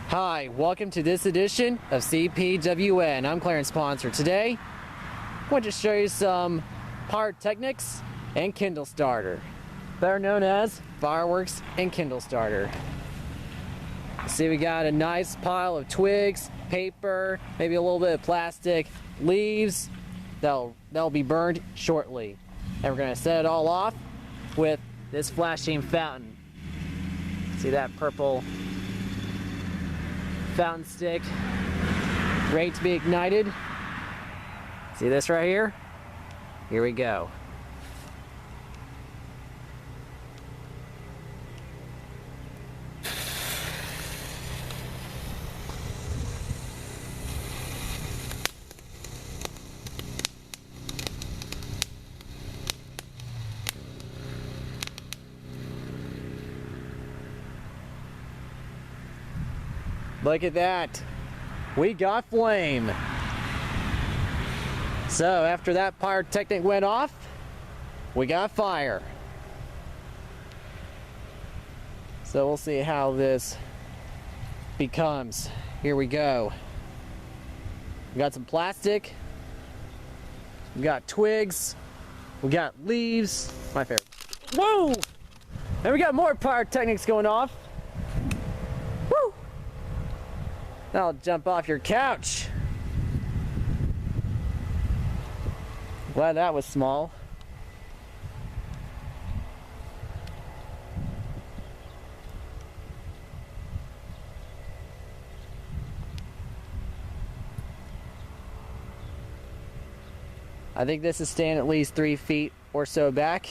Hi, welcome to this edition of CPWN. I'm Clarence Ponser. Today, I want to show you some pyrotechnics and Kindle starter, better known as fireworks and Kindle starter. See, we got a nice pile of twigs, paper, maybe a little bit of plastic, leaves that'll be burned shortly. And we're going to set it all off with this flashing fountain. See that purple fountain stick ready to be ignited? See this right here? Here we go. Look at that. We got flame. So after that pyrotechnic went off, we got fire. So we'll see how this becomes. Here we go. We got some plastic. We got twigs. We got leaves. My favorite. Whoa! And we got more pyrotechnics going off. Woo! That'll jump off your couch. Glad that was small. I think this is staying at least 3 feet or so back.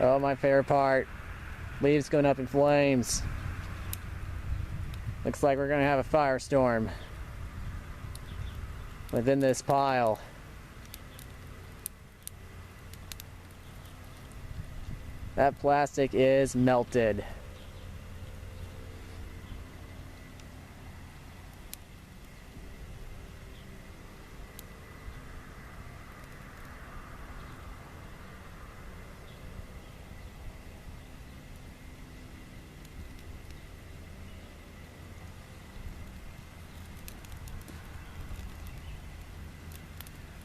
Oh, my favorite part. Leaves going up in flames. Looks like we're gonna have a firestorm within this pile. That plastic is melted.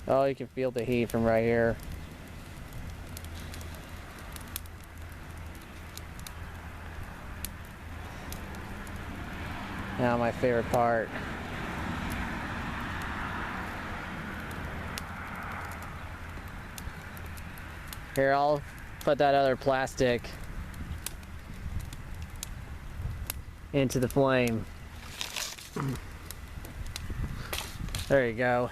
Oh, you can feel the heat from right here. Now my favorite part. Here, I'll put that other plastic into the flame. There you go.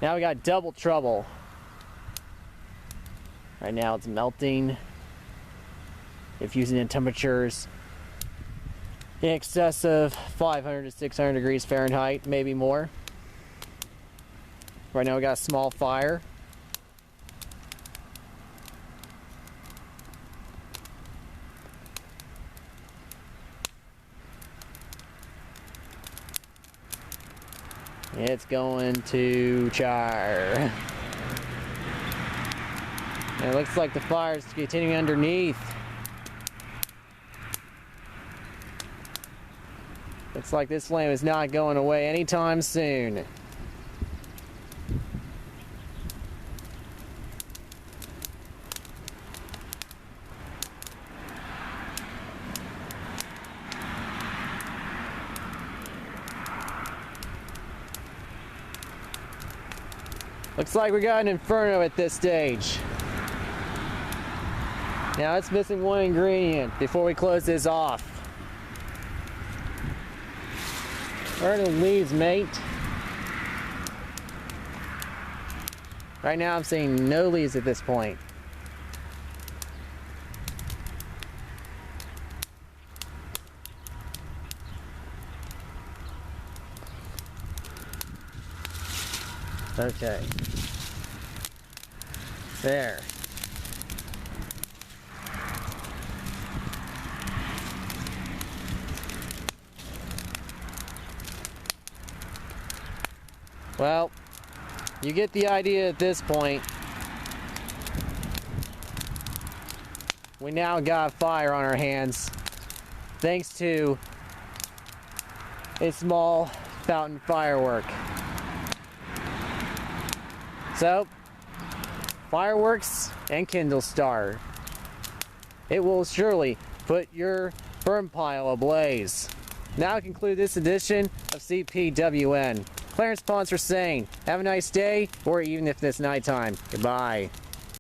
Now we got double trouble. Right now it's melting. If using in temperatures in excess of 500 to 600 degrees Fahrenheit, maybe more. Right now we got a small fire. It's going to char. And it looks like the fire is continuing underneath. Looks like this flame is not going away anytime soon. Looks like we got an inferno at this stage. Now it's missing one ingredient before we close this off. Where are the leaves, mate? Right now I'm seeing no leaves at this point. Okay. There. Well, you get the idea at this point. We now got fire on our hands, thanks to a small fountain firework. So, fireworks and Kindle starter. It will surely put your burn pile ablaze. Now I conclude this edition of CPWN. Clarence Sponsor saying, have a nice day, or even if it's nighttime. Goodbye.